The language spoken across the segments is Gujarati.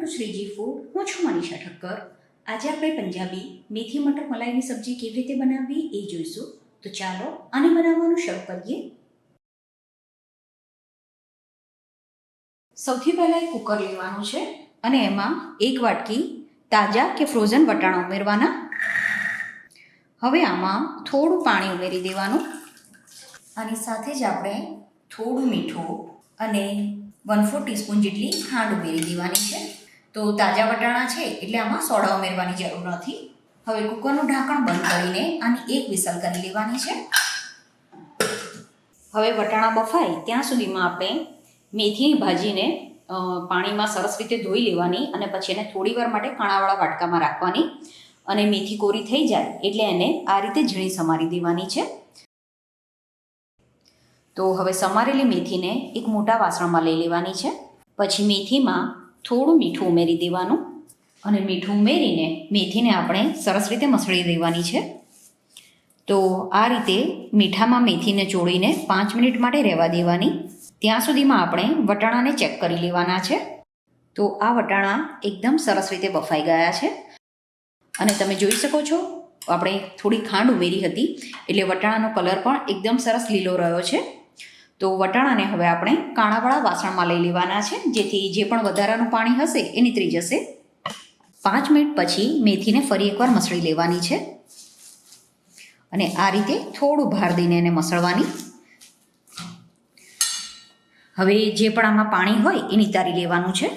Two Shriji food. હું છું મનીષા ઠક્કર. આજે આપણે પંજાબી મેથી મટર મલાઈની સબ્જી કેવી રીતે બનાવવી એ જોઈશું. તો ચાલો આને બનાવવાનું શરૂ કરીએ. સૌથી પહેલાં એક કુકર લેવાનું છે અને એમાં એક વાટકી તાજા કે ફ્રોઝન વટાણા ઉમેરવાના. હવે આમાં થોડું પાણી ઉમેરી દેવાનું. આની સાથે જ આપણે થોડું મીઠું અને 1/4 ટીસ્પૂન જેટલી ખાંડ ઉમેરી દેવાની છે. તો તાજા વટાણા છે એટલે આમાં સોડા ઉમેરવાની જરૂર નથી. હવે કુકરનું ઢાંકણ બંધ કરીને આની એક વિસલ કરી લેવાની છે. હવે વટાણા બફાય ત્યાં સુધીમાં આપણે મેથીની ભાજીને પાણીમાં સરસ રીતે ધોઈ લેવાની અને પછી એને થોડી વાર માટે કાણાવાળા વાટકામાં રાખવાની અને મેથી કોરી થઈ જાય એટલે એને આ રીતે ઝીણી સમારી દેવાની છે. તો હવે સમારેલી મેથીને એક મોટા વાસણમાં લઈ લેવાની છે. પછી મેથીમાં થોડું મીઠું ઉમેરી દેવાનું અને મીઠું ઉમેરીને મેથીને આપણે સરસ રીતે મસળી દેવાની છે. તો આ રીતે મીઠામાં મેથીને ચોળીને 5 મિનિટ માટે રહેવા દેવાની. ત્યાં સુધીમાં આપણે વટાણાને ચેક કરી લેવાના છે. તો આ વટાણા એકદમ સરસ રીતે બફાઈ ગયા છે અને તમે જોઈ શકો છો આપણે થોડી ખાંડ ઉમેરી હતી એટલે વટાણાનો કલર પણ એકદમ સરસ લીલો રહ્યો છે. તો વટાણાને હવે આપણે કાણાવાળા વાસણમાં લઈ લેવાના છે જેથી જે પણ વધારાનું પાણી હશે એ નીતરી જશે. 5 મિનિટ પછી મેથીને ફરી એકવાર મસળી લેવાની છે અને આ રીતે થોડું ભાર દઈને એને મસળવાની. હવે જે પણ આમાં પાણી હોય એ નિતારી લેવાનું છે.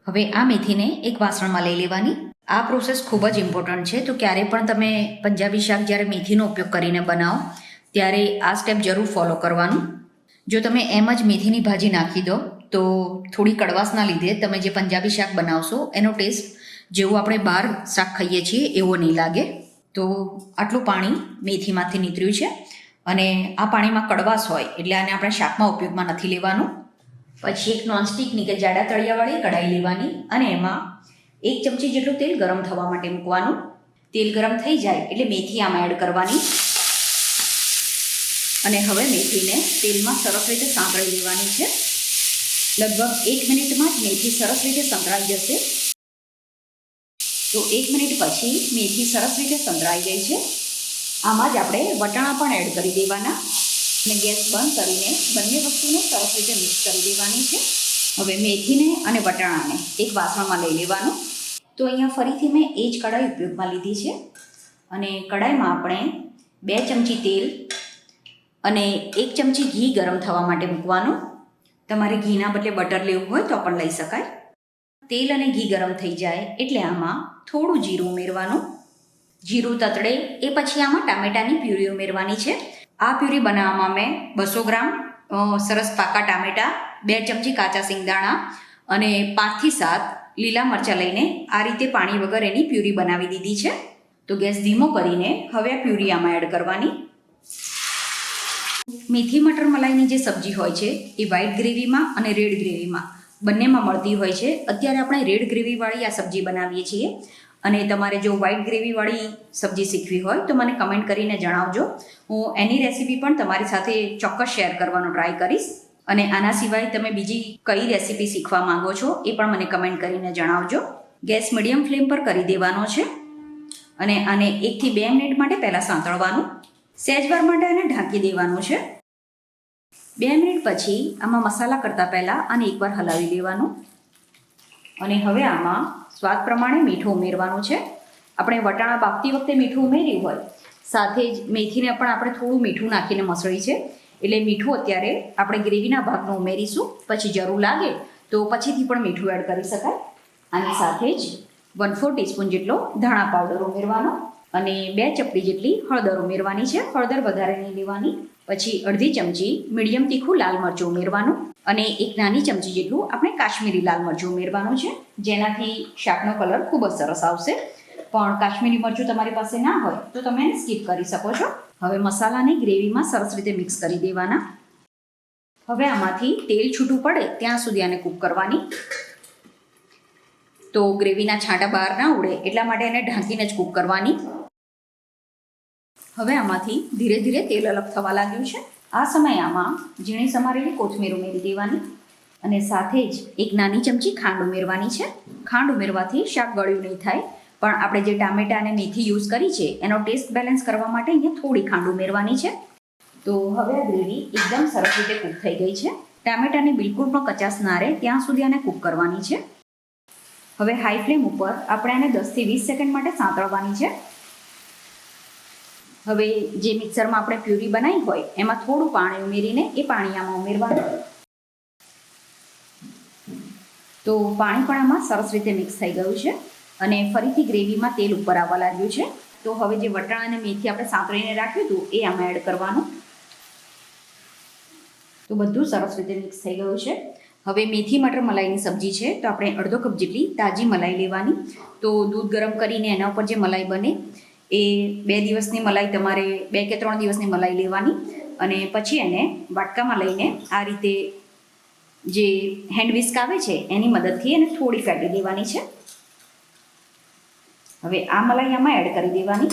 હવે આ મેથીને એક વાસણમાં લઈ લેવાની. આ પ્રોસેસ ખૂબ જ ઇમ્પોર્ટન્ટ છે. તો ક્યારે પણ તમે પંજાબી શાક જ્યારે મેથીનો ઉપયોગ કરીને બનાવો ત્યારે આ સ્ટેપ જરૂર ફોલો કરવાનું. જો તમે એમ જ મેથીની ભાજી નાખી દો તો થોડી કડવાશના લીધે તમે જે પંજાબી શાક બનાવશો એનો ટેસ્ટ જેવું આપણે બહાર શાક ખાઈએ છીએ એવો નહીં લાગે. તો આટલું પાણી મેથીમાંથી નીતર્યું છે અને આ પાણીમાં કડવાશ હોય એટલે આને આપણે શાકમાં ઉપયોગમાં નથી લેવાનું. પછી એક નોનસ્ટિકની કે જાડા તળિયાવાળી કઢાઈ લેવાની અને એમાં 1 ચમચી જેટલું તેલ ગરમ થવા માટે મૂકવાનું. તેલ ગરમ થઈ જાય એટલે મેથી આમાં એડ કરવાની અને હવે મેથીને તેલમાં સરસ રીતે સાંતળી લેવાની છે. લગભગ 1 મિનિટમાં જ મેથી સરસ રીતે સંતળાઈ જશે. તો 1 મિનિટ પછી મેથી સરસ રીતે સંતળાઈ ગઈ છે. આમાં જ આપણે વટાણા પણ એડ કરી દેવાના અને ગેસ બંધ કરીને બંને વસ્તુને સરસ રીતે મિક્સ કરી દેવાની છે. હવે મેથીને અને વટાણાને એક વાસણમાં લઈ લેવાનું. તો અહીંયા ફરીથી મેં એ જ કઢાઈ ઉપયોગમાં લીધી છે અને કઢાઈમાં આપણે 2 ચમચી તેલ અને 1 ચમચી ઘી ગરમ થવા માટે મૂકવાનું. તમારે ઘીના બદલે બટર લેવું હોય તો પણ લઈ શકાય. તેલ અને ઘી ગરમ થઈ જાય એટલે આમાં થોડું જીરું ઉમેરવાનું. જીરું તતડે એ પછી આમાં ટામેટાની પ્યુરી ઉમેરવાની છે. આ પ્યુરી બનાવવામાં મેં 200 ગ્રામ સરસ પાકા ટામેટા, 2 ચમચી કાચા સિંગદાણા અને 5 થી 7 લીલા મરચાં લઈને આ રીતે પાણી વગર એની પ્યુરી બનાવી દીધી છે. તો ગેસ ધીમો કરીને હવે આ પ્યુરી આમાં એડ કરવાની. મેથી મટર મલાઈની જે સબ્જી હોય છે એ વ્હાઈટ ગ્રેવીમાં અને રેડ ગ્રેવીમાં બંનેમાં મળતી હોય છે. અત્યારે આપણે રેડ ગ્રેવીવાળી આ સબ્જી બનાવીએ છીએ અને તમારે જો વ્હાઈટ ગ્રેવીવાળી સબ્જી શીખવી હોય તો મને કમેન્ટ કરીને જણાવજો. હું એની રેસીપી પણ તમારી સાથે ચોક્કસ શેર કરવાનો ટ્રાય કરીશ. અને આના સિવાય તમે બીજી કઈ રેસીપી શીખવા માંગો છો એ પણ મને કમેન્ટ કરીને જણાવજો. ગેસ મીડિયમ ફ્લેમ પર કરી દેવાનો છે અને આને 1 થી 2 મિનિટ માટે પહેલાં સાંતળવાનું. સહેજવાર માટે આને ઢાંકી દેવાનું છે. 2 મિનિટ પછી આમાં મસાલા કરતાં પહેલાં આને એકવાર હલાવી દેવાનું અને હવે આમાં સ્વાદ પ્રમાણે મીઠું ઉમેરવાનું છે. આપણે વટાણા બાફતી વખતે મીઠું ઉમેર્યું હોય સાથે જ મેથીને પણ આપણે થોડું મીઠું નાખીને મસળી છે એટલે મીઠું અત્યારે આપણે ગ્રેવીના ભાગનું ઉમેરીશું. પછી જરૂર લાગે તો પછીથી પણ મીઠું એડ કરી શકાય. આની સાથે જ 1/4 ટીસ્પૂન જેટલો ધાણા પાવડર ઉમેરવાનો અને 2 ચપટી જેટલી હળદર ઉમેરવાની છે. હળદર વધારે નહીં લેવાની. પછી અડધી ચમચી મીડિયમ તીખું લાલ મરચું ઉમેરવાનું અને 1 નાની ચમચી જેટલું આપણે કાશ્મીરી લાલ મરચું ઉમેરવાનું છે જેનાથી શાકનો કલર ખૂબ જ સરસ આવશે. પણ કાશ્મીરી મરચું તમારી પાસે ના હોય તો તમે એને સ્કીપ કરી શકો છો. હવે મસાલાને ગ્રેવીમાં સરસ રીતે મિક્સ કરી દેવાના. હવે આમાંથી તેલ છૂટું પડે ત્યાં સુધી આને કૂક કરવાની. તો ગ્રેવીના છાંટા બહાર ના ઉડે એટલા માટે એને ઢાંકીને જ કૂક કરવાની. હવે આમાંથી ધીરે ધીરે તેલ અલગ થવા લાગ્યું છે. આ સમયે આમાં ઝીણી સમારેલી કોથમીર ઉમેરી દેવાની અને સાથે જ એક નાની ચમચી ખાંડ ઉમેરવાની છે. ખાંડ ઉમેરવાથી શાક ગળ્યું નહીં થાય, પણ આપણે જે ટામેટા અને મેથી યુઝ કરી છે એનો ટેસ્ટ બેલેન્સ કરવા માટે અહીંયા થોડી ખાંડ ઉમેરવાની છે. તો હવે આ ગ્રેવી એકદમ સરસ રીતે કૂક થઈ ગઈ છે. ટામેટાની બિલકુલ પણ કચાશ ના રહે ત્યાં સુધી આને કૂક કરવાની છે. હવે હાઈ ફ્લેમ ઉપર આપણે આને 10 થી 20 સેકન્ડ માટે સાંતળવાની છે. હવે જે મિક્સરમાં આપણે પ્યુરી બનાવી હોય એમાં થોડું પાણી ઉમેરીને એ પાણી આમાં ઉમેરવાનું. તો પાણી પણ આમાં સરસ રીતે મિક્સ થઈ ગયું છે અને ફરીથી ગ્રેવીમાં તેલ ઉપર આવવા લાગ્યું છે. તો હવે જે વટાણા અને મેથી આપણે સાંતળીને રાખ્યું હતું એ આમાં એડ કરવાનું. તો બધું સરસ રીતે મિક્સ થઈ ગયું છે. હવે મેથી મટર મલાઈની સબ્જી છે, તો આપણે અડધો કપ જેટલી તાજી મલાઈ લેવાની. તો દૂધ ગરમ કરીને એના ઉપર જે મલાઈ બને એ 2 દિવસની મલાઈ, તમારે 2 કે 3 દિવસની મલાઈ લેવાની અને પછી એને વાટકામાં લઈને આ રીતે જે હેન્ડ વિસ્ક આવે છે એની મદદથી એને થોડી ફેટી દેવાની છે. હવે આ મલાઈ આમાં એડ કરી દેવાની.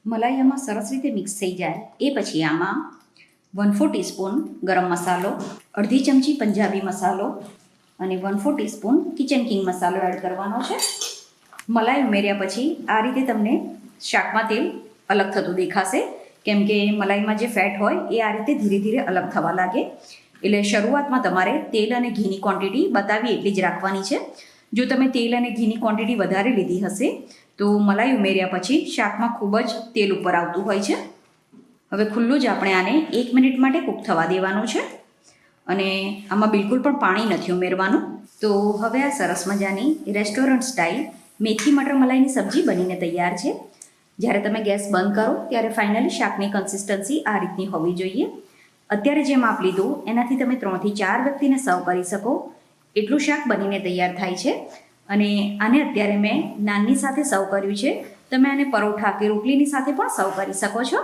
મલાઈ આમાં સરસ રીતે મિક્સ થઈ જાય એ પછી આમાં 1/4 ટીસ્પૂન ગરમ મસાલો, અડધી ચમચી પંજાબી મસાલો અને 1/4 ટીસ્પૂન કિચન કિંગ મસાલો એડ કરવાનો છે. મલાઈ ઉમેર્યા પછી આ રીતે તમને શાકમાં તેલ અલગ થતું દેખાશે, કેમ કે મલાઈમાં જે ફેટ હોય એ આ રીતે ધીરે ધીરે અલગ થવા લાગે. એટલે શરૂઆતમાં તમારે તેલ અને ઘીની ક્વોન્ટિટી બતાવી એટલી જ રાખવાની છે. જો તમે તેલ અને ઘીની ક્વોન્ટિટી વધારે લીધી હશે તો મલાઈ ઉમેર્યા પછી શાકમાં ખૂબ જ તેલ ઉપર આવતું હોય છે. હવે ખુલ્લું જ આપણે આને 1 મિનિટ માટે કૂક થવા દેવાનું છે અને આમાં બિલકુલ પણ પાણી નથી ઉમેરવાનું. તો હવે આ સરસ મજાની રેસ્ટોરન્ટ સ્ટાઇલ મેથી મટર મલાઈની સબ્જી બનીને તૈયાર છે. જ્યારે તમે ગેસ બંધ કરો ત્યારે ફાઇનલી શાકની કન્સિસ્ટન્સી આ રીતની હોવી જોઈએ. અત્યારે જે માપ લીધું એનાથી તમે 3 થી 4 વ્યક્તિને સર્વ કરી શકો એટલું શાક બનીને તૈયાર થાય છે. અને આને અત્યારે મેં નાનની સાથે સર્વ કર્યું છે. તમે આને પરોઠા કે રોટલીની સાથે પણ સર્વ કરી શકો છો.